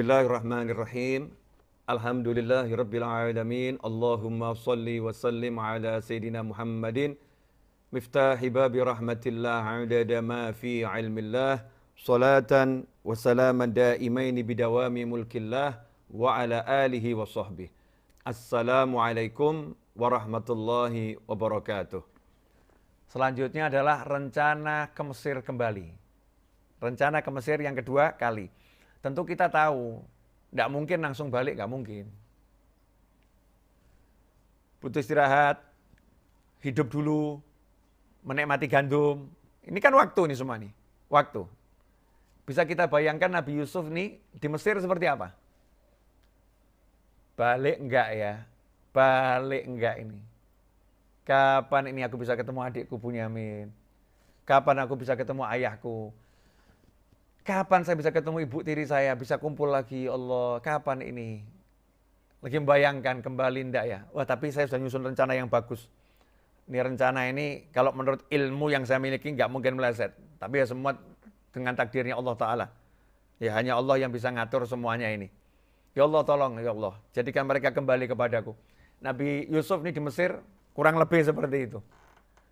Bismillahirrahmanirrahim. Alhamdulillahirabbil alamin. Allahumma shalli wa sallim ala sayidina Muhammadin miftahi babi rahmatillah adada ma fi ilmillah salatan wa salaman daimaini bidawami mulkillah wa ala alihi wa sahbihi. Assalamualaikum warahmatullahi wabarakatuh. Selanjutnya adalah rencana ke Mesir kembali. Rencana ke Mesir yang kedua kali. Tentu kita tahu, tidak mungkin langsung balik, nggak mungkin. Butuh istirahat, hidup dulu, menikmati gandum. Ini kan waktu nih semua nih, waktu. Bisa kita bayangkan Nabi Yusuf nih di Mesir seperti apa? Balik enggak ya? Balik enggak ini? Kapan ini aku bisa ketemu adikku Bunyamin? Kapan aku bisa ketemu ayahku? Kapan saya bisa ketemu ibu tiri saya, bisa kumpul lagi, Allah, kapan ini? Lagi membayangkan kembali enggak ya? Wah, tapi saya sudah nyusun rencana yang bagus. Ini rencana ini kalau menurut ilmu yang saya miliki nggak mungkin meleset. Tapi ya semua dengan takdirnya Allah Ta'ala. Ya hanya Allah yang bisa ngatur semuanya ini. Ya Allah tolong, ya Allah, jadikan mereka kembali kepadaku. Nabi Yusuf ini di Mesir kurang lebih seperti itu.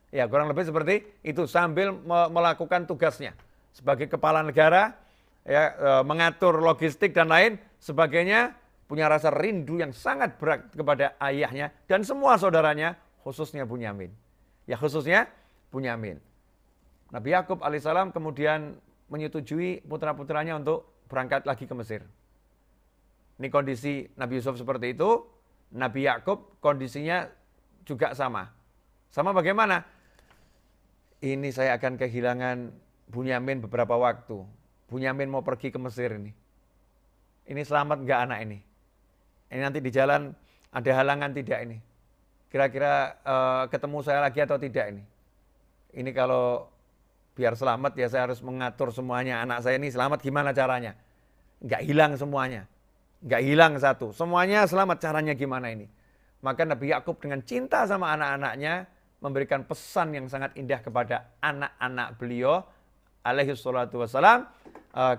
Ya kurang lebih seperti itu sambil melakukan tugasnya. Sebagai kepala negara, ya, mengatur logistik dan lain sebagainya, punya rasa rindu yang sangat berat kepada ayahnya dan semua saudaranya, khususnya Bunyamin. Ya khususnya Bunyamin. Nabi Yakub alaihissalam kemudian menyetujui putra-putranya untuk berangkat lagi ke Mesir. Ini kondisi Nabi Yusuf seperti itu, Nabi Yakub kondisinya juga sama. Sama bagaimana? Ini saya akan kehilangan Bunyamin beberapa waktu. Bunyamin mau pergi ke Mesir ini. Ini selamat enggak anak ini? Ini nanti di jalan ada halangan tidak ini? Kira-kira ketemu saya lagi atau tidak ini? Ini kalau biar selamat ya saya harus mengatur semuanya. Anak saya ini selamat gimana caranya? Enggak hilang semuanya. Enggak hilang satu. Semuanya selamat, caranya gimana ini? Maka Nabi Yakub dengan cinta sama anak-anaknya memberikan pesan yang sangat indah kepada anak-anak beliau alaihi salatu wassalam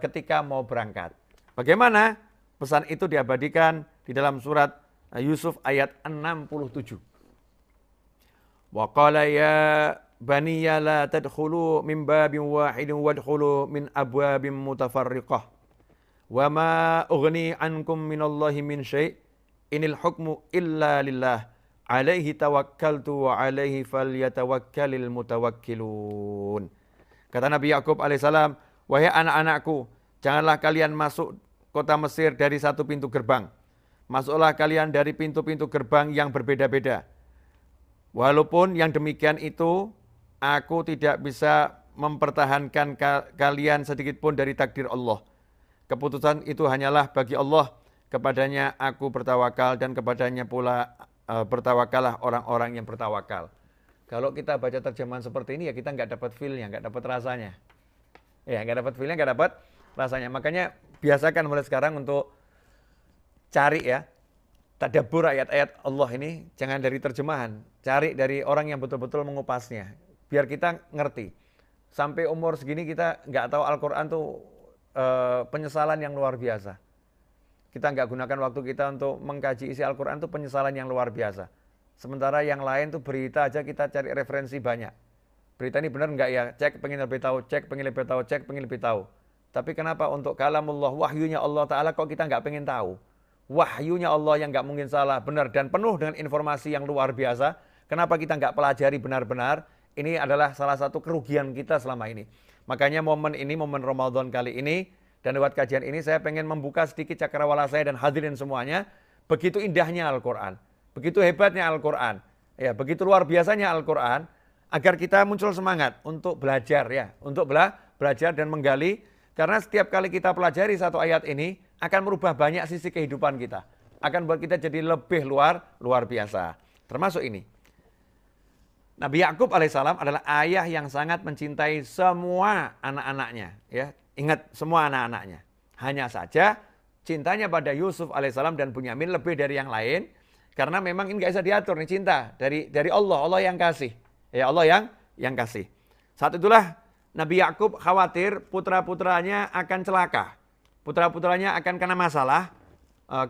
ketika mau berangkat. Bagaimana? Pesan itu diabadikan di dalam surat Yusuf ayat 67. Wa qala ya baniya la tadkhulu min babin wahidin wadkhulu min abwabin mutafarriqah. Wa ma ughni ankum minallahi min syai' inil hukmu illa lillah. Alaihi tawakkaltu wa alaihi falyatawakkalil mutawakkilun. Kata Nabi Yakub alaihissalam, wahai anak-anakku, janganlah kalian masuk kota Mesir dari satu pintu gerbang. Masuklah kalian dari pintu-pintu gerbang yang berbeda-beda. Walaupun yang demikian itu, aku tidak bisa mempertahankan kalian sedikit pun dari takdir Allah. Keputusan itu hanyalah bagi Allah, kepadanya aku bertawakal dan kepadanya pula bertawakallah orang-orang yang bertawakal. Kalau kita baca terjemahan seperti ini ya kita nggak dapat feel-nya, nggak dapat rasanya. Ya nggak dapat feel-nya, nggak dapat rasanya. Makanya biasakan mulai sekarang untuk cari ya, tadabbur ayat-ayat Allah ini jangan dari terjemahan. Cari dari orang yang betul-betul mengupasnya. Biar kita ngerti. Sampai umur segini kita nggak tahu Al-Quran tuh penyesalan yang luar biasa. Kita nggak gunakan waktu kita untuk mengkaji isi Al-Quran tuh penyesalan yang luar biasa. Sementara yang lain tuh berita aja kita cari referensi banyak. Berita ini benar enggak ya? Cek, pengen lebih tahu, cek, pengen lebih tahu, cek, pengen lebih tahu. Tapi kenapa untuk kalamullah, wahyunya Allah Ta'ala kok kita enggak pengen tahu? Wahyunya Allah yang enggak mungkin salah, benar dan penuh dengan informasi yang luar biasa. Kenapa kita enggak pelajari benar-benar? Ini adalah salah satu kerugian kita selama ini. Makanya momen ini, momen Ramadan kali ini, dan lewat kajian ini saya pengen membuka sedikit cakrawala saya dan hadirin semuanya. Begitu indahnya Al-Quran. Begitu hebatnya Al-Quran, ya, begitu luar biasanya Al-Quran, agar kita muncul semangat untuk belajar ya, untuk belajar dan menggali, karena setiap kali kita pelajari satu ayat ini, akan merubah banyak sisi kehidupan kita, akan buat kita jadi lebih luar biasa, termasuk ini. Nabi Yakub alaihissalam adalah ayah yang sangat mencintai semua anak-anaknya, ya, ingat semua anak-anaknya, hanya saja cintanya pada Yusuf alaihissalam dan Bunyamin lebih dari yang lain. Karena memang ini nggak bisa diatur nih cinta dari Allah yang kasih. Ya Allah yang kasih. Saat itulah Nabi Yakub khawatir putra-putranya akan celaka. Putra-putranya akan kena masalah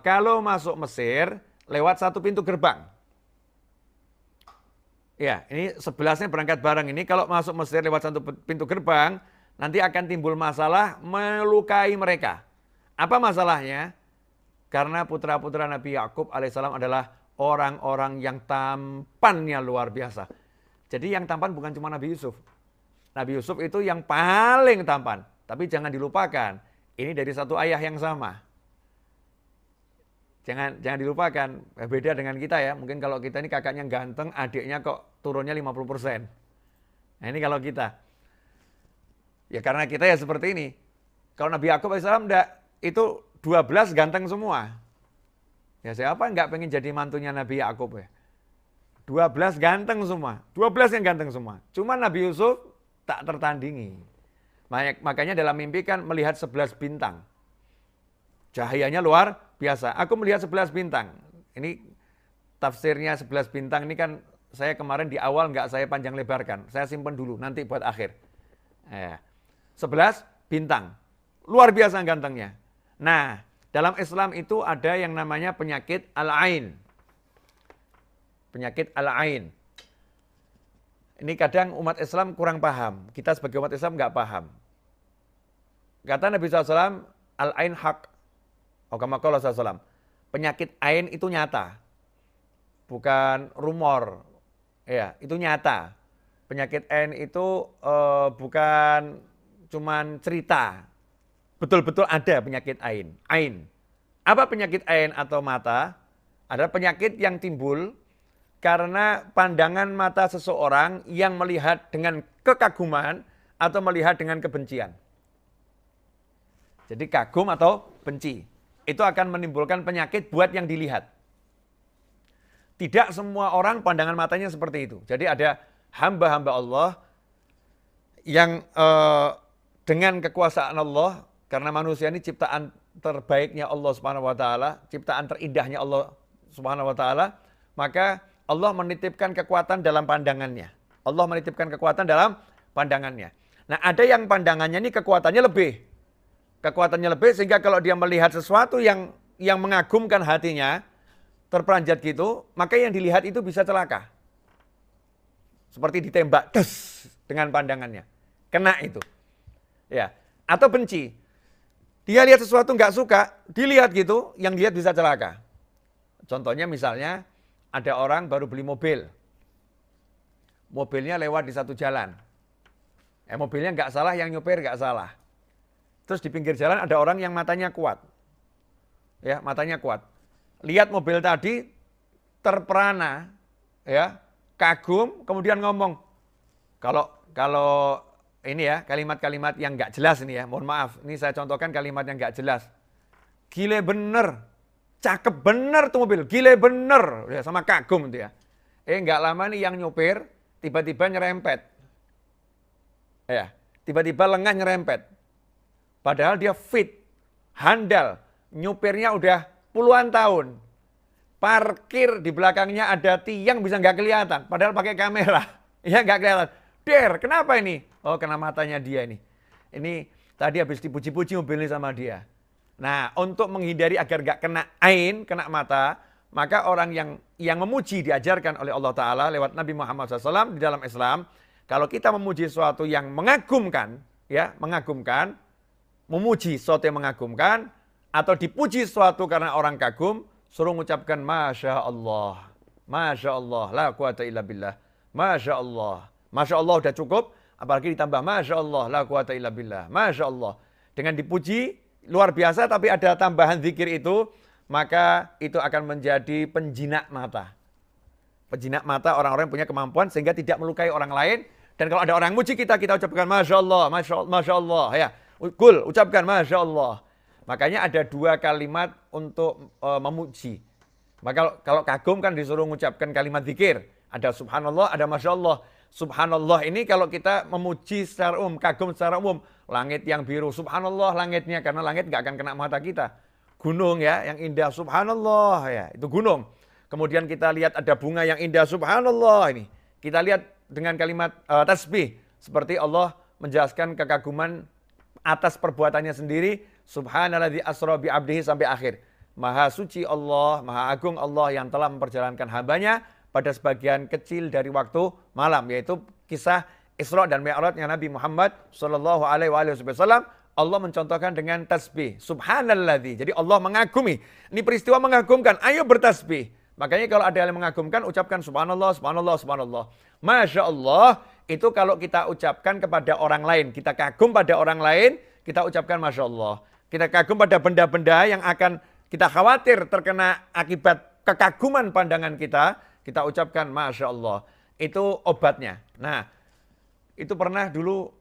kalau masuk Mesir lewat satu pintu gerbang. Ya, ini 11-nya berangkat bareng ini. Kalau masuk Mesir lewat satu pintu gerbang, nanti akan timbul masalah melukai mereka. Apa masalahnya? Karena putra-putra Nabi Yakub alaihissalam adalah orang-orang yang tampannya luar biasa. Jadi yang tampan bukan cuma Nabi Yusuf. Nabi Yusuf itu yang paling tampan. Tapi jangan dilupakan, ini dari satu ayah yang sama. Jangan dilupakan, beda dengan kita ya. Mungkin kalau kita ini kakaknya ganteng, adiknya kok turunnya 50%. Nah ini kalau kita. Ya karena kita ya seperti ini. Kalau Nabi Yakub alaihissalam enggak, itu 12 ganteng semua. Ya siapa enggak pengen jadi mantunya Nabi Yakub ya. 12 ganteng semua, 12 yang ganteng semua. Cuma Nabi Yusuf tak tertandingi. Makanya dalam mimpi kan melihat 11 bintang. Cahayanya luar biasa. Aku melihat 11 bintang. Ini tafsirnya 11 bintang ini kan saya kemarin di awal nggak saya panjang lebarkan. Saya simpan dulu nanti buat akhir. 11 bintang. Luar biasa gantengnya. Nah, dalam Islam itu ada yang namanya penyakit al-ain. Penyakit al-ain. Ini kadang umat Islam kurang paham. Kita sebagai umat Islam nggak paham. Kata Nabi SAW, al-ain haq. Kama qala SAW. Penyakit ain itu nyata. Bukan rumor. Ya, itu nyata. Penyakit ain itu bukan cuman cerita. Betul-betul ada penyakit ain. Ain. Apa penyakit ain atau mata? Adalah penyakit yang timbul karena pandangan mata seseorang yang melihat dengan kekaguman atau melihat dengan kebencian. Jadi kagum atau benci. Itu akan menimbulkan penyakit buat yang dilihat. Tidak semua orang pandangan matanya seperti itu. Jadi ada hamba-hamba Allah yang dengan kekuasaan Allah, karena manusia ini ciptaan terbaiknya Allah Subhanahu wa taala, ciptaan terindahnya Allah Subhanahu wa taala, maka Allah menitipkan kekuatan dalam pandangannya. Allah menitipkan kekuatan dalam pandangannya. Nah, ada yang pandangannya ini kekuatannya lebih. Kekuatannya lebih sehingga kalau dia melihat sesuatu yang mengagumkan hatinya, terperanjat gitu, maka yang dilihat itu bisa celaka. Seperti ditembak des dengan pandangannya. Kena itu. Ya, atau benci. Dia lihat sesuatu nggak suka, dilihat gitu, yang dilihat bisa celaka. Contohnya misalnya ada orang baru beli mobil. Mobilnya lewat di satu jalan. Mobilnya nggak salah, yang nyopir nggak salah. Terus di pinggir jalan ada orang yang matanya kuat. Ya, matanya kuat. Lihat mobil tadi, terperana, ya, kagum, kemudian ngomong. Kalau ini ya, kalimat-kalimat yang nggak jelas ini ya, mohon maaf. Ini saya contohkan kalimat yang nggak jelas. Gile bener, cakep bener tuh mobil, gile bener, ya, sama kagum itu ya. Nggak lama nih yang nyopir, tiba-tiba nyerempet. Ya, tiba-tiba lengah nyerempet. Padahal dia fit, handal, nyupirnya udah puluhan tahun. Parkir di belakangnya ada tiang bisa nggak kelihatan, padahal pakai kamera. Ya nggak kelihatan. Der, kenapa ini? Oh, kena matanya dia ini. Ini tadi habis dipuji-puji mobil ini sama dia. Nah, untuk menghindari agar nggak kena ain, kena mata, maka orang yang memuji diajarkan oleh Allah Ta'ala lewat Nabi Muhammad SAW di dalam Islam, kalau kita memuji sesuatu yang mengagumkan, ya mengagumkan, memuji sesuatu yang mengagumkan, atau dipuji sesuatu karena orang kagum, suruh mengucapkan Masya Allah. Masya Allah, la quwata illa billah. Masya Allah. Masya Allah udah cukup, apalagi ditambah Masya Allah, la quwata illa billah. Masya Allah. Dengan dipuji, luar biasa, tapi ada tambahan zikir itu, maka itu akan menjadi penjinak mata. Penjinak mata orang-orang yang punya kemampuan sehingga tidak melukai orang lain. Dan kalau ada orang muji kita ucapkan Masya Allah, Masya Allah. Ya. Kul, ucapkan Masya Allah. Makanya ada dua kalimat untuk memuji. Maka kalau kagum kan disuruh mengucapkan kalimat zikir. Ada Subhanallah, ada Masya Allah. Subhanallah ini kalau kita memuji secara umum, kagum secara umum. Langit yang biru, Subhanallah langitnya. Karena langit nggak akan kena mata kita. Gunung ya, yang indah, Subhanallah ya. Itu gunung. Kemudian kita lihat ada bunga yang indah, Subhanallah ini. Kita lihat dengan kalimat tasbih. Seperti Allah menjelaskan kekaguman atas perbuatannya sendiri. Subhanalladzi asra bi abdihi sampai akhir. Maha suci Allah, maha agung Allah yang telah memperjalankan hambanya pada sebagian kecil dari waktu malam, yaitu kisah Isra dan Mi'rajnya Nabi Muhammad sallallahu alaihi wasallam. Allah mencontohkan dengan tasbih. Subhanalladzi. Jadi Allah mengagumi. Ini peristiwa mengagumkan. Ayo bertasbih. Makanya kalau ada yang mengagumkan, ucapkan subhanallah, subhanallah, subhanallah. Masya Allah, itu kalau kita ucapkan kepada orang lain. Kita kagum pada orang lain, kita ucapkan Masya Allah. Kita kagum pada benda-benda yang akan kita khawatir terkena akibat kekaguman pandangan kita, kita ucapkan Masya Allah. Itu obatnya. Nah, itu pernah dulu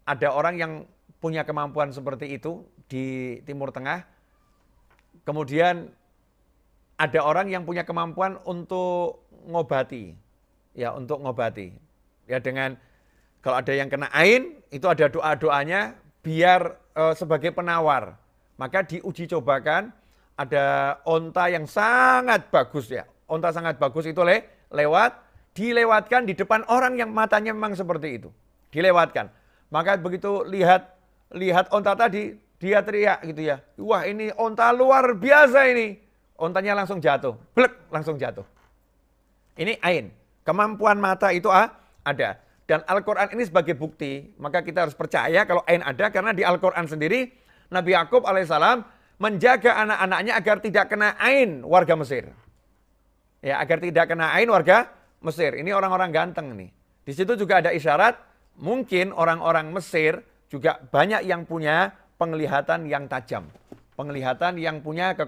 ada orang yang punya kemampuan seperti itu di Timur Tengah. Kemudian ada orang yang punya kemampuan untuk ngobati. Ya, untuk ngobati. Ya, dengan kalau ada yang kena ain, itu ada doa-doanya biar sebagai penawar. Maka diuji cobakan, ada onta yang sangat bagus ya. Onta sangat bagus itu dilewatkan di depan orang yang matanya memang seperti itu. Dilewatkan. Maka begitu lihat onta tadi, dia teriak gitu ya. Wah, ini onta luar biasa ini. Ontanya langsung jatuh. Blek, langsung jatuh. Ini ain. Kemampuan mata itu ada. Dan Al-Quran ini sebagai bukti, maka kita harus percaya kalau ain ada, karena di Al-Quran sendiri, Nabi Yakub alaihissalam menjaga anak-anaknya agar tidak kena ain warga Mesir. Ya, agar tidak kena ain warga Mesir. Ini orang-orang ganteng nih. Di situ juga ada isyarat, mungkin orang-orang Mesir juga banyak yang punya penglihatan yang tajam. Penglihatan yang punya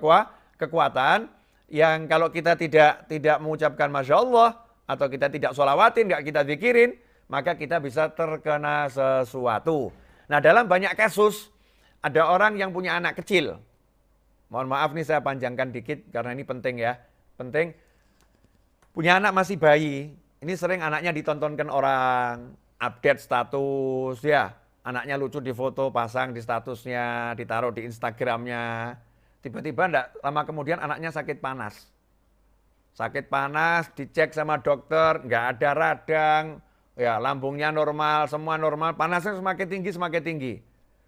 kekuatan, yang kalau kita tidak mengucapkan Masya Allah, atau kita tidak sholawatin, nggak kita zikirin, maka kita bisa terkena sesuatu. Nah, dalam banyak kasus, ada orang yang punya anak kecil. Mohon maaf nih saya panjangkan dikit karena ini penting ya. Penting. Punya anak masih bayi. Ini sering anaknya ditontonkan orang. Update status ya. Anaknya lucu di foto, pasang di statusnya, ditaruh di Instagramnya. Tiba-tiba lama kemudian anaknya sakit panas. Sakit panas, dicek sama dokter, nggak ada radang. Ya, lambungnya normal, semua normal. Panasnya semakin tinggi.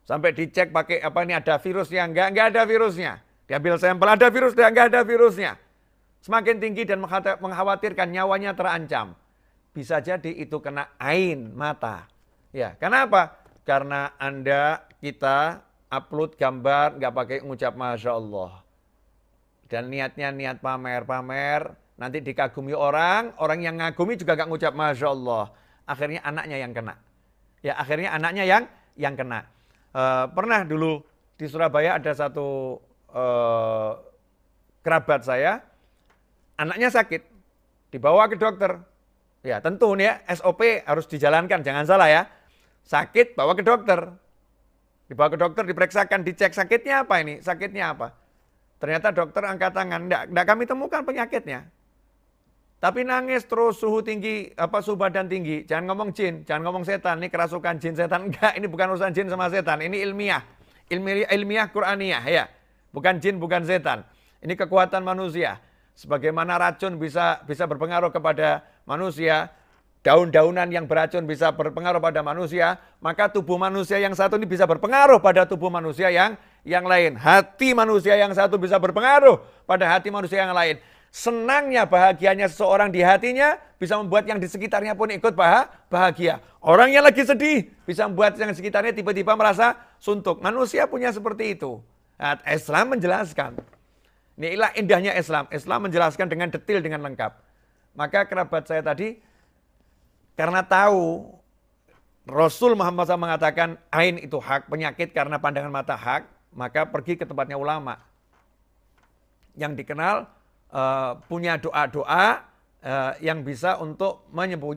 Sampai dicek pakai apa ini ada virusnya, enggak ada virusnya. Diambil sampel, ada virus, enggak ada virusnya. Semakin tinggi dan mengkhawatirkan, nyawanya terancam. Bisa jadi itu kena ain mata. Ya, kenapa? Karena kita upload gambar, enggak pakai ngucap Masya Allah. Dan niatnya niat pamer, nanti dikagumi orang yang ngagumi juga enggak ngucap Masya Allah. Akhirnya anaknya yang kena. Ya, akhirnya anaknya yang kena. Pernah dulu di Surabaya ada satu kerabat saya, anaknya sakit, dibawa ke dokter. Ya tentu nih ya, SOP harus dijalankan, jangan salah ya. Sakit, bawa ke dokter. Dibawa ke dokter, diperiksakan, dicek sakitnya apa ini, sakitnya apa. Ternyata dokter angkat tangan, enggak kami temukan penyakitnya. Tapi nangis terus, suhu tinggi, suhu badan tinggi. Jangan ngomong jin, jangan ngomong setan. Ini kerasukan jin setan. Enggak, ini bukan urusan jin sama setan. Ini ilmiah. Ilmiah Qur'aniyah ya. Bukan jin, bukan setan. Ini kekuatan manusia. Sebagaimana racun bisa berpengaruh kepada manusia, daun-daunan yang beracun bisa berpengaruh pada manusia, maka tubuh manusia yang satu ini bisa berpengaruh pada tubuh manusia yang lain. Hati manusia yang satu bisa berpengaruh pada hati manusia yang lain. Senangnya, bahagianya seseorang di hatinya bisa membuat yang di sekitarnya pun ikut bahagia. Orang yang lagi sedih bisa membuat yang di sekitarnya tiba-tiba merasa suntuk. Manusia punya seperti itu. Nah, Islam menjelaskan. Inilah indahnya Islam. Islam menjelaskan dengan detail, dengan lengkap. Maka kerabat saya tadi, karena tahu Rasul Muhammad SAW mengatakan ain itu hak, penyakit karena pandangan mata hak, maka pergi ke tempatnya ulama. Yang dikenal punya doa-doa yang bisa untuk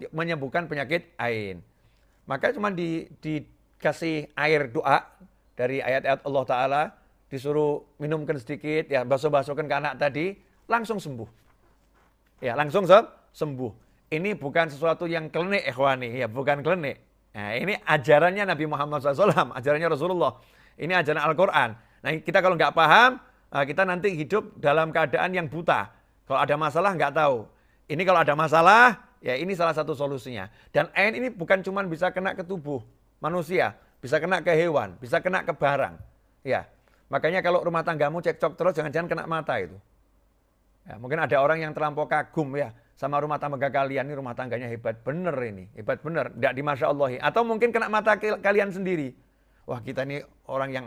menyembuhkan penyakit ain. Maka cuma dikasih air doa dari ayat-ayat Allah Ta'ala, disuruh minumkan sedikit, ya basuh-basuhkan ke anak tadi, langsung sembuh. Ya langsung sembuh. Ini bukan sesuatu yang klinik ikhwani, ya bukan klinik. Nah, ini ajarannya Nabi Muhammad SAW, ajarannya Rasulullah. Ini ajaran Al-Quran. Nah kita kalau nggak paham, kita nanti hidup dalam keadaan yang buta. Kalau ada masalah nggak tahu. Ini kalau ada masalah, ya ini salah satu solusinya. Dan ain ini bukan cuma bisa kena ke tubuh manusia, bisa kena ke hewan, bisa kena ke barang. Ya, makanya kalau rumah tanggamu cekcok terus, jangan-jangan kena mata itu. Ya, mungkin ada orang yang terlampau kagum ya sama rumah tangga kalian, ini rumah tangganya hebat bener ini, hebat bener, tidak dimasya Allahi. Atau mungkin kena mata kalian sendiri. Wah kita ini orang yang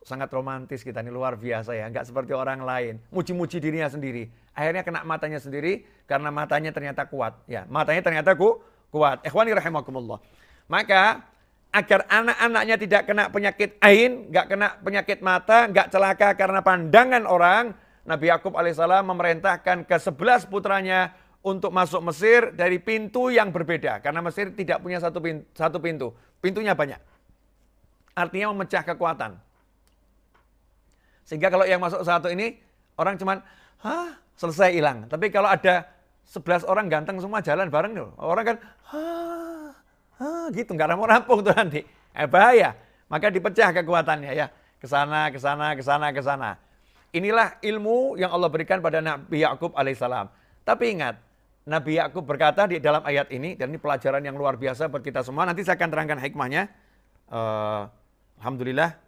sangat romantis kita ini luar biasa ya, nggak seperti orang lain, muji-muji dirinya sendiri. Akhirnya kena matanya sendiri karena matanya ternyata kuat. Ya, matanya ternyata kuat. Ikhwani rahimakumullah. Maka agar anak-anaknya tidak kena penyakit ain, nggak kena penyakit mata, nggak celaka karena pandangan orang, Nabi Yakub alaihissalam memerintahkan ke 11 putranya untuk masuk Mesir dari pintu yang berbeda. Karena Mesir tidak punya satu pintu, pintunya banyak. Artinya memecah kekuatan. Sehingga kalau yang masuk satu ini, orang cuman, selesai hilang. Tapi kalau ada 11 orang ganteng semua jalan bareng, orang kan, gitu, nggak rampung tuh nanti. Bahaya. Maka dipecah kekuatannya ya. Kesana, kesana, kesana, kesana. Inilah ilmu yang Allah berikan pada Nabi Yakub alaihissalam. Tapi ingat, Nabi Yakub berkata di dalam ayat ini, dan ini pelajaran yang luar biasa buat kita semua. Nanti saya akan terangkan hikmahnya. Alhamdulillah.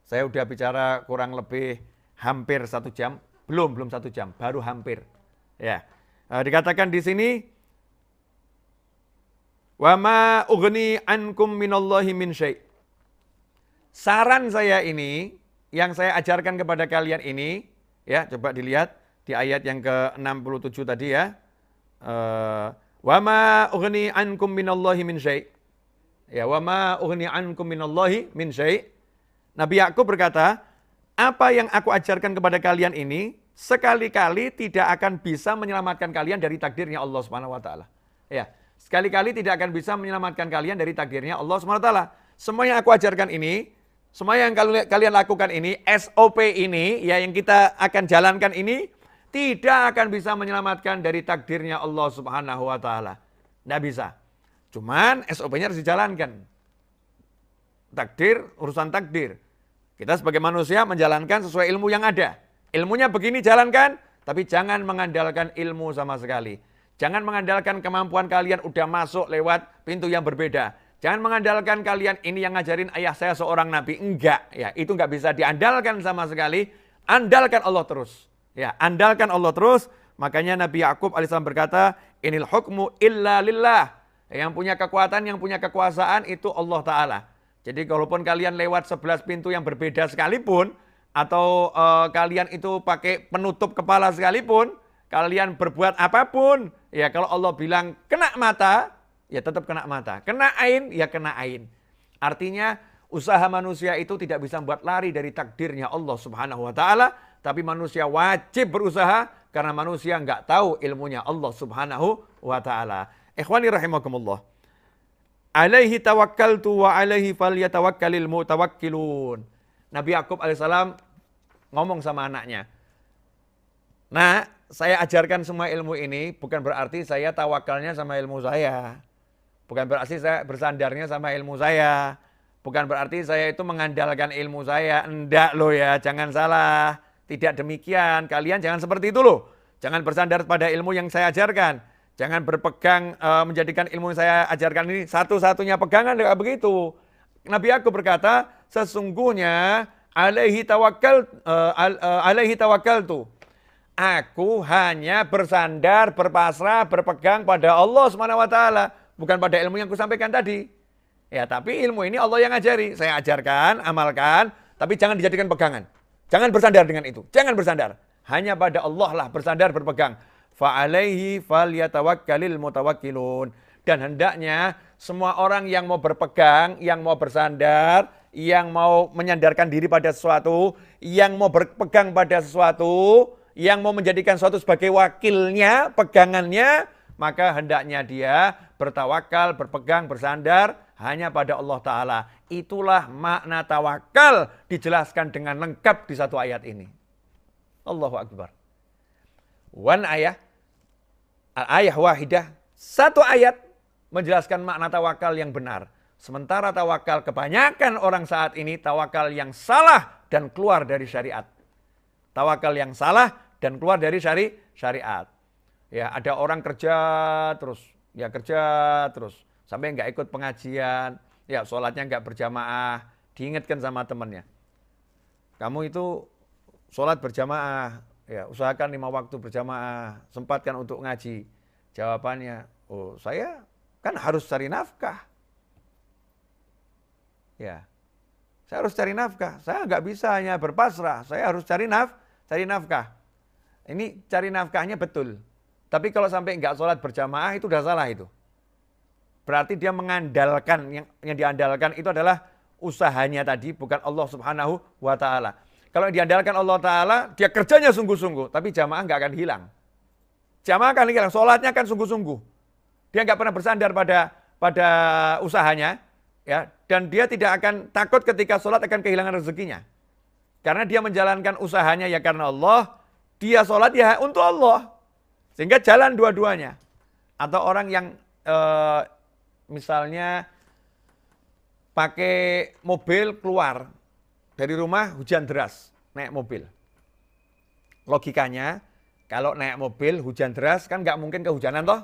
Saya udah bicara kurang lebih hampir 1 jam, belum 1 jam, baru hampir. Ya, dikatakan di sini, wa ma ughni ankum minallahi min syai'. Saran saya ini, yang saya ajarkan kepada kalian ini, ya coba dilihat di ayat yang ke-67 tadi ya. Wa ma ughni ankum minallahi min syai'. Ya, wa ma ughni ankum minallahi min syai'. Nabi Yakub berkata, apa yang aku ajarkan kepada kalian ini sekali-kali tidak akan bisa menyelamatkan kalian dari takdirnya Allah Subhanahu wa taala. Ya, sekali-kali tidak akan bisa menyelamatkan kalian dari takdirnya Allah Subhanahu wa taala. Semua yang aku ajarkan ini, semua yang kalian lakukan ini, SOP ini ya yang kita akan jalankan ini tidak akan bisa menyelamatkan dari takdirnya Allah Subhanahu wa taala. Tidak bisa. Cuman SOP-nya harus dijalankan. Takdir, urusan takdir. Kita sebagai manusia menjalankan sesuai ilmu yang ada. Ilmunya begini jalankan, tapi jangan mengandalkan ilmu sama sekali. Jangan mengandalkan kemampuan kalian udah masuk lewat pintu yang berbeda. Jangan mengandalkan kalian ini yang ngajarin ayah saya seorang nabi. Enggak, ya itu enggak bisa diandalkan sama sekali. Andalkan Allah terus. Ya, andalkan Allah terus. Makanya Nabi Yakub alaihissalam berkata, inil hukmu illa lillah. Yang punya kekuatan, yang punya kekuasaan itu Allah Ta'ala. Jadi kalaupun kalian lewat 11 pintu yang berbeda sekalipun, atau kalian itu pakai penutup kepala sekalipun, kalian berbuat apapun, ya kalau Allah bilang kena mata, ya tetap kena mata. Kena ain, ya kena ain. Artinya usaha manusia itu tidak bisa membuat lari dari takdirnya Allah Subhanahu wa taala, tapi manusia wajib berusaha karena manusia nggak tahu ilmunya Allah Subhanahu wa taala. Ikhwani rahimakumullah. Alaihi tawakkaltu wa alaihi falyatawakkalil mutawakkilun. Nabi Yakub alaihissalam ngomong sama anaknya. Nah, saya ajarkan semua ilmu ini bukan berarti saya tawakalnya sama ilmu saya. Bukan berarti saya bersandarnya sama ilmu saya. Bukan berarti saya itu mengandalkan ilmu saya. Enggak loh ya, jangan salah. Tidak demikian. Kalian jangan seperti itu loh. Jangan bersandar pada ilmu yang saya ajarkan. Jangan berpegang menjadikan ilmu yang saya ajarkan ini satu-satunya pegangan, tidak begitu. Nabi Yakub berkata, sesungguhnya alaihi tawakkaltu. Aku hanya bersandar, berpasrah, berpegang pada Allah Subhanahu wa taala, bukan pada ilmu yang kusampaikan tadi. Ya, tapi ilmu ini Allah yang ajari. Saya ajarkan, amalkan, tapi jangan dijadikan pegangan. Jangan bersandar dengan itu. Jangan bersandar. Hanya pada Allah lah bersandar, berpegang. Fa'alaihi falyatawakkalil mutawakkilun. Dan hendaknya semua orang yang mau berpegang, yang mau bersandar, yang mau menyandarkan diri pada sesuatu, yang mau berpegang pada sesuatu, yang mau menjadikan sesuatu sebagai wakilnya, pegangannya, maka hendaknya dia bertawakal, berpegang, bersandar hanya pada Allah Ta'ala. Itulah makna tawakal dijelaskan dengan lengkap di satu ayat ini. Allahu Akbar. One ayah, ayah wahidah, satu ayat menjelaskan makna tawakal yang benar. Sementara tawakal kebanyakan orang saat ini tawakal yang salah dan keluar dari syariat. Tawakal yang salah dan keluar dari syariat. Ya, ada orang kerja terus sampai nggak ikut pengajian, ya sholatnya nggak berjamaah, diingatkan sama temannya. Kamu itu sholat berjamaah, ya usahakan 5 waktu berjamaah, sempatkan untuk ngaji. Jawabannya, oh saya kan harus cari nafkah. Ya, saya harus cari nafkah. Saya nggak bisa hanya berpasrah, saya harus cari nafkah. Ini cari nafkahnya betul. Tapi kalau sampai nggak sholat berjamaah itu udah salah itu. Berarti dia mengandalkan, yang diandalkan itu adalah usahanya tadi, bukan Allah Subhanahu wa Ta'ala. Kalau diandalkan Allah Ta'ala, dia kerjanya sungguh-sungguh, tapi jamaah nggak akan hilang. Jamaah akan hilang, sholatnya akan sungguh-sungguh. Dia nggak pernah bersandar pada usahanya, ya, dan dia tidak akan takut ketika sholat akan kehilangan rezekinya. Karena dia menjalankan usahanya ya karena Allah, dia sholat ya untuk Allah. Sehingga jalan dua-duanya. Atau orang yang misalnya pakai mobil keluar dari rumah hujan deras, naik mobil. Logikanya, kalau naik mobil hujan deras kan nggak mungkin kehujanan toh.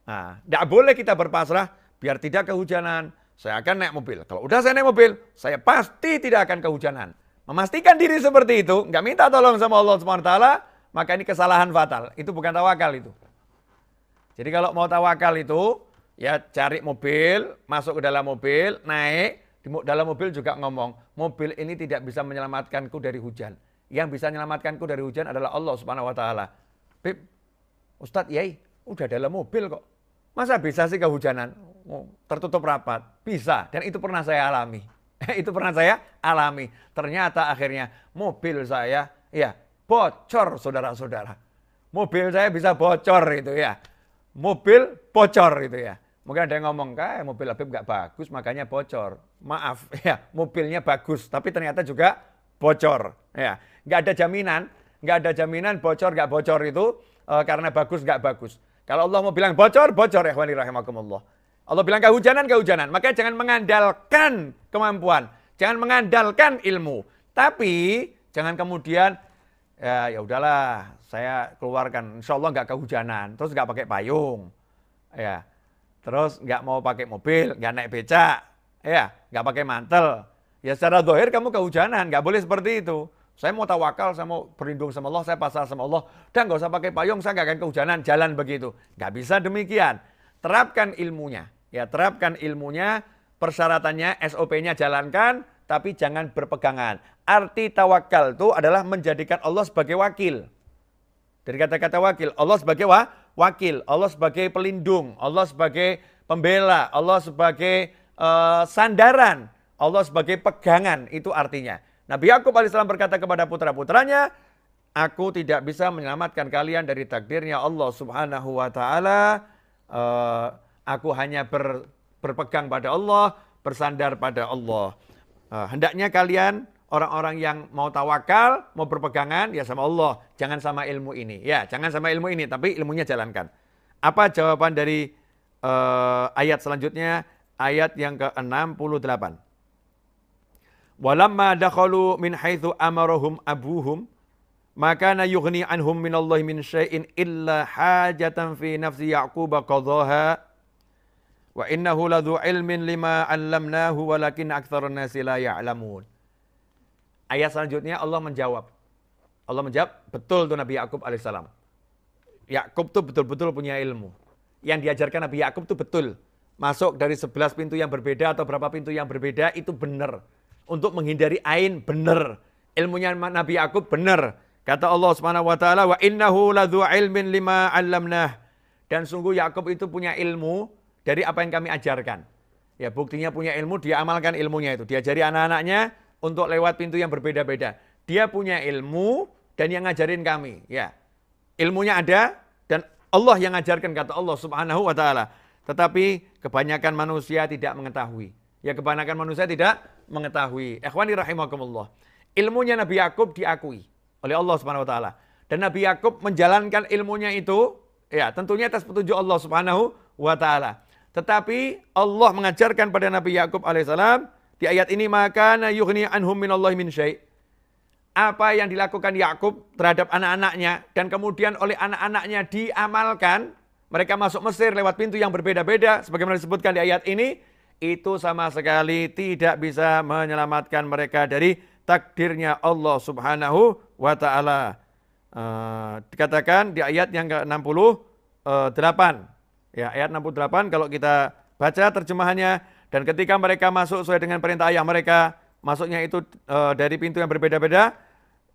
Nah, nggak boleh kita berpasrah biar tidak kehujanan. Saya akan naik mobil. Kalau udah saya naik mobil, saya pasti tidak akan kehujanan. Memastikan diri seperti itu, nggak minta tolong sama Allah SWT, maka ini kesalahan fatal. Itu bukan tawakal itu. Jadi kalau mau tawakal itu, ya cari mobil, masuk ke dalam mobil, naik, di dalam mobil juga ngomong, mobil ini tidak bisa menyelamatkanku dari hujan. Yang bisa menyelamatkanku dari hujan adalah Allah Subhanahu wa Ta'ala. Bib, Ustadz, yai, udah dalam mobil kok. Masa bisa sih kehujanan? Tertutup rapat. Bisa, dan itu pernah saya alami. Itu pernah saya alami. Ternyata akhirnya mobil saya, ya bocor saudara-saudara. Mobil saya bisa bocor itu ya. Mobil bocor itu ya. Mungkin ada yang ngomong, kayak mobil Habib nggak bagus makanya bocor. Maaf, ya mobilnya bagus, tapi ternyata juga bocor. Ya, nggak ada jaminan bocor nggak bocor itu karena bagus nggak bagus. Kalau Allah mau bilang bocor, bocor ya ikhwani rahimakumullah. Allah bilang kehujanan, kehujanan. Makanya jangan mengandalkan kemampuan, jangan mengandalkan ilmu. Tapi jangan kemudian ya udahlah, saya keluarkan, insya Allah nggak kehujanan, terus nggak pakai payung, ya, terus nggak mau pakai mobil, nggak naik becak, ya, nggak pakai mantel, ya secara zahir kamu kehujanan, nggak boleh seperti itu. Saya mau tawakal, saya mau berlindung sama Allah, saya pasrah sama Allah, dan nggak usah pakai payung, saya nggak akan kehujanan, jalan begitu, nggak bisa demikian. Terapkan ilmunya, ya terapkan ilmunya, persyaratannya, SOP-nya jalankan, tapi jangan berpegangan. Arti tawakal itu adalah menjadikan Allah sebagai wakil. Dari kata-kata wakil, Allah sebagai wakil, Allah sebagai pelindung, Allah sebagai pembela, Allah sebagai sandaran, Allah sebagai pegangan, itu artinya. Nabi Yakub alaihissalam berkata kepada putra-putranya, aku tidak bisa menyelamatkan kalian dari takdirnya Allah Subhanahu wa Ta'ala. Aku hanya berpegang pada Allah, bersandar pada Allah. Hendaknya kalian orang-orang yang mau tawakal, mau berpegangan ya sama Allah, jangan sama ilmu ini. Ya, jangan sama ilmu ini, tapi ilmunya jalankan. Apa jawaban dari ayat selanjutnya? Ayat yang ke-68. Walamma dakhalu min haitsu amarahum abuhum maka na yughni anhum minallahi min syai'in illa hajatan fi nafsi Yaqub qadhaha wa innahu ladzu ilmin lima 'allamnahu walakin aktsarun nasi la ya'lamun. Ayat selanjutnya Allah menjawab. Allah menjawab, betul tuh Nabi Yakub alaihissalam. Yakub tuh betul-betul punya ilmu. Yang diajarkan Nabi Yakub tuh betul. Masuk dari 11 pintu yang berbeda atau berapa pintu yang berbeda itu benar. Untuk menghindari ain benar. Ilmunya Nabi Yakub benar. Kata Allah Subhanahu wa Ta'ala, wa innahu ladzu ilmin lima 'allamnah. Dan sungguh Yakub itu punya ilmu dari apa yang kami ajarkan. Ya, buktinya punya ilmu, dia amalkan ilmunya itu. Diajari anak-anaknya untuk lewat pintu yang berbeda-beda. Dia punya ilmu dan yang ngajarin kami. Ya, ilmunya ada dan Allah yang ngajarkan, kata Allah Subhanahu wa Ta'ala. Tetapi kebanyakan manusia tidak mengetahui. Ya, kebanyakan manusia tidak mengetahui. Ikhwani rahimakumullah. Ilmunya Nabi Yakub diakui oleh Allah Subhanahu wa Ta'ala. Dan Nabi Yakub menjalankan ilmunya itu, ya tentunya atas petunjuk Allah Subhanahu wa Ta'ala. Tetapi Allah mengajarkan pada Nabi Yakub alaihissalam di ayat ini, maka na yughni anhum minallahi min syai'. Apa yang dilakukan Yakub terhadap anak-anaknya dan kemudian oleh anak-anaknya diamalkan, mereka masuk Mesir lewat pintu yang berbeda-beda, sebagaimana disebutkan di ayat ini, itu sama sekali tidak bisa menyelamatkan mereka dari takdirnya Allah Subhanahu wa Ta'ala. Dikatakan di ayat yang ke-68. Ya, ayat 68 kalau kita baca terjemahannya, dan ketika mereka masuk sesuai dengan perintah ayah mereka, masuknya itu dari pintu yang berbeda-beda,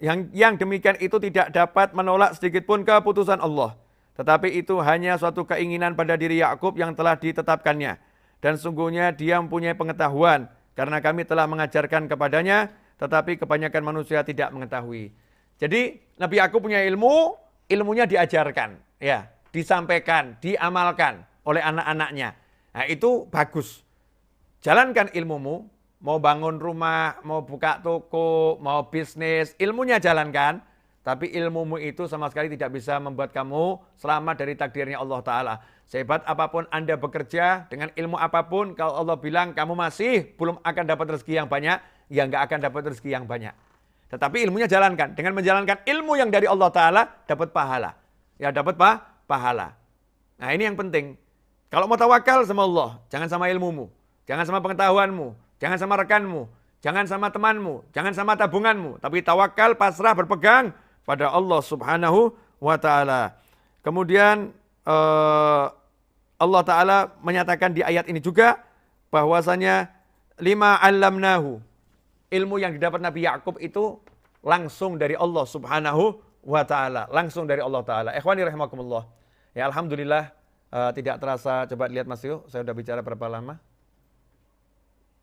yang demikian itu tidak dapat menolak sedikit pun keputusan Allah. Tetapi itu hanya suatu keinginan pada diri Yakub yang telah ditetapkannya. Dan sungguhnya dia mempunyai pengetahuan, karena kami telah mengajarkan kepadanya, tetapi kebanyakan manusia tidak mengetahui. Jadi Nabi Yakub punya ilmu, ilmunya diajarkan, ya, disampaikan, diamalkan oleh anak-anaknya. Nah itu bagus. Jalankan ilmumu, mau bangun rumah, mau buka toko, mau bisnis, ilmunya jalankan. Tapi ilmumu itu sama sekali tidak bisa membuat kamu selamat dari takdirnya Allah Ta'ala. Sehebat apapun Anda bekerja, dengan ilmu apapun, kalau Allah bilang kamu masih belum akan dapat rezeki yang banyak, ya nggak akan dapat rezeki yang banyak. Tetapi ilmunya jalankan. Dengan menjalankan ilmu yang dari Allah Ta'ala, dapat pahala. Ya dapat pahala. Nah ini yang penting. Kalau mau tawakal sama Allah, jangan sama ilmumu. Jangan sama pengetahuanmu. Jangan sama rekanmu. Jangan sama temanmu. Jangan sama tabunganmu. Tapi tawakal, pasrah, berpegang pada Allah Subhanahu wa Ta'ala. Kemudian Allah Ta'ala menyatakan di ayat ini juga bahwasanya lima allamnahu. Ilmu yang didapat Nabi Yakub itu langsung dari Allah Subhanahu wa Ta'ala. Langsung dari Allah Ta'ala. Ikhwani rahimakumullah. Ya alhamdulillah tidak terasa, coba lihat Mas Yo, saya sudah bicara berapa lama?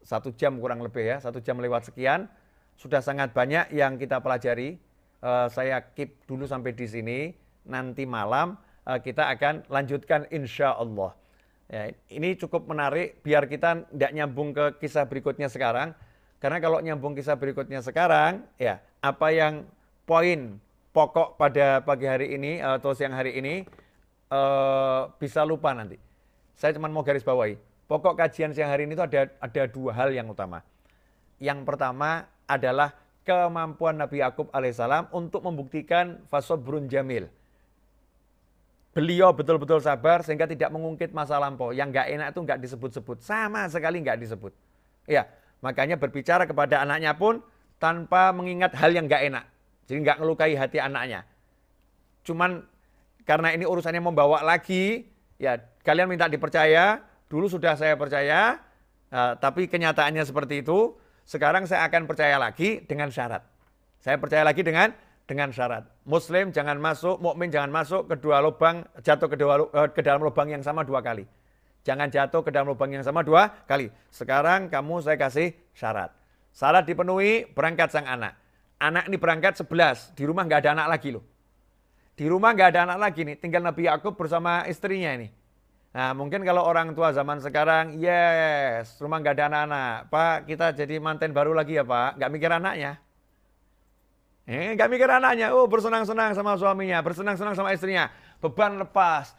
1 jam kurang lebih ya, 1 jam lewat sekian. Sudah sangat banyak yang kita pelajari. Saya keep dulu sampai di sini. Nanti malam kita akan lanjutkan insya Allah. Ya, ini cukup menarik biar kita tidak nyambung ke kisah berikutnya sekarang. Karena kalau nyambung kisah berikutnya sekarang, ya apa yang poin pokok pada pagi hari ini atau siang hari ini bisa lupa nanti. Saya cuma mau garis bawahi. Pokok kajian siang hari ini itu ada 2 hal yang utama. Yang pertama adalah kemampuan Nabi Yakub alaihissalam untuk membuktikan fasobrun jamil. Beliau betul-betul sabar sehingga tidak mengungkit masa lampau. Yang nggak enak itu nggak disebut-sebut. Sama sekali nggak disebut. Ya, makanya berbicara kepada anaknya pun tanpa mengingat hal yang nggak enak. Jadi nggak ngelukai hati anaknya. Cuman karena ini urusannya membawa lagi, ya kalian minta dipercaya. Dulu sudah saya percaya, tapi kenyataannya seperti itu. Sekarang saya akan percaya lagi dengan syarat. Saya percaya lagi dengan syarat. Muslim jangan masuk, mukmin jangan masuk kedua lubang, jatuh ke dalam lubang yang sama 2 kali. Jangan jatuh ke dalam lubang yang sama 2 kali. Sekarang kamu saya kasih syarat. Syarat dipenuhi, berangkat sang anak. Anak ini berangkat 11, di rumah nggak ada anak lagi loh. Di rumah nggak ada anak lagi nih, tinggal Nabi Yakub bersama istrinya ini. Nah mungkin kalau orang tua zaman sekarang, yes, rumah nggak ada anak-anak. Pak, kita jadi manten baru lagi ya Pak, nggak mikir anaknya. Nggak mikir anaknya, bersenang-senang sama suaminya, bersenang-senang sama istrinya. Beban lepas,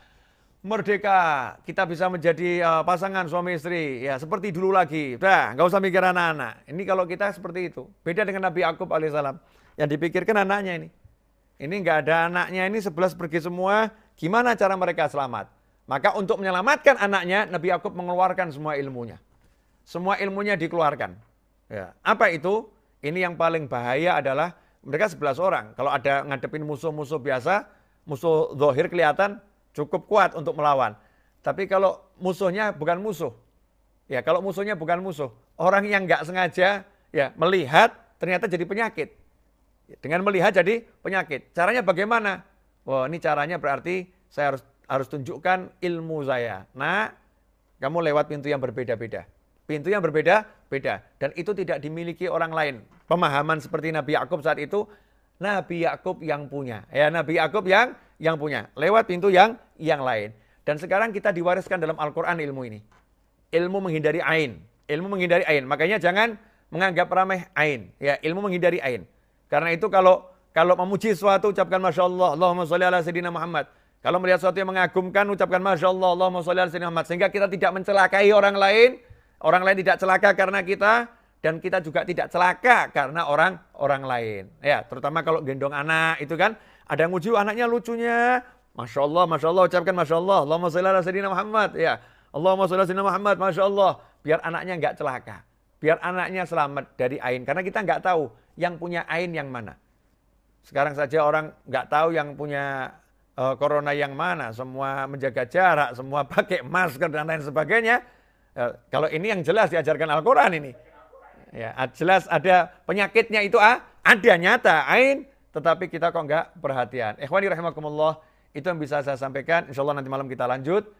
merdeka, kita bisa menjadi pasangan suami istri. Ya seperti dulu lagi, udah nggak usah mikir anak-anak. Ini kalau kita seperti itu. Beda dengan Nabi Yakub alaihissalam, yang dipikirkan anaknya ini. Ini nggak ada anaknya, ini 11 pergi semua, gimana cara mereka selamat? Maka untuk menyelamatkan anaknya, Nabi Yakub mengeluarkan semua ilmunya. Semua ilmunya dikeluarkan. Ya. Apa itu? Ini yang paling bahaya adalah mereka 11 orang. Kalau ada ngadepin musuh-musuh biasa, musuh zahir kelihatan cukup kuat untuk melawan. Tapi kalau musuhnya bukan musuh, ya kalau musuhnya bukan musuh, orang yang nggak sengaja ya melihat ternyata jadi penyakit. Dengan melihat jadi penyakit. Caranya bagaimana? Wah, ini caranya berarti saya harus tunjukkan ilmu saya. Nah, kamu lewat pintu yang berbeda-beda. Pintu yang berbeda-beda. Dan itu tidak dimiliki orang lain. Pemahaman seperti Nabi Yakub saat itu, Nabi Yakub yang punya. Ya, Nabi Yakub yang punya. Lewat pintu yang lain. Dan sekarang kita diwariskan dalam Al-Quran ilmu ini. Ilmu menghindari ain. Ilmu menghindari ain. Makanya jangan menganggap remeh ain. Ya, ilmu menghindari ain. Karena itu kalau memuji sesuatu, ucapkan Masya Allah, Allahumma sholli ala Sayyidina Muhammad. Kalau melihat sesuatu yang mengagumkan, ucapkan Masya Allah, Allahumma sholli ala Sayyidina Muhammad. Sehingga kita tidak mencelakai orang lain tidak celaka karena kita, dan kita juga tidak celaka karena orang lain. Ya, terutama kalau gendong anak, itu kan, ada yang muji anaknya lucunya, Masya Allah, ucapkan Masya Allah. Allahumma sholli ala sayyidina Muhammad. Ya, Allahumma sholli ala sayyidina Muhammad. Masya Allah. Biar anaknya nggak celaka. Biar anaknya selamat dari ain. Karena kita nggak tahu yang punya ain yang mana. Sekarang saja orang nggak tahu yang punya corona yang mana. Semua menjaga jarak, semua pakai masker dan lain sebagainya. Kalau ini yang jelas diajarkan Al-Quran ini. Ya, jelas ada penyakitnya itu ada nyata, ain. Tetapi kita kok nggak perhatian. Ikhwani rahimakumullah. Itu yang bisa saya sampaikan. Insya Allah nanti malam kita lanjut.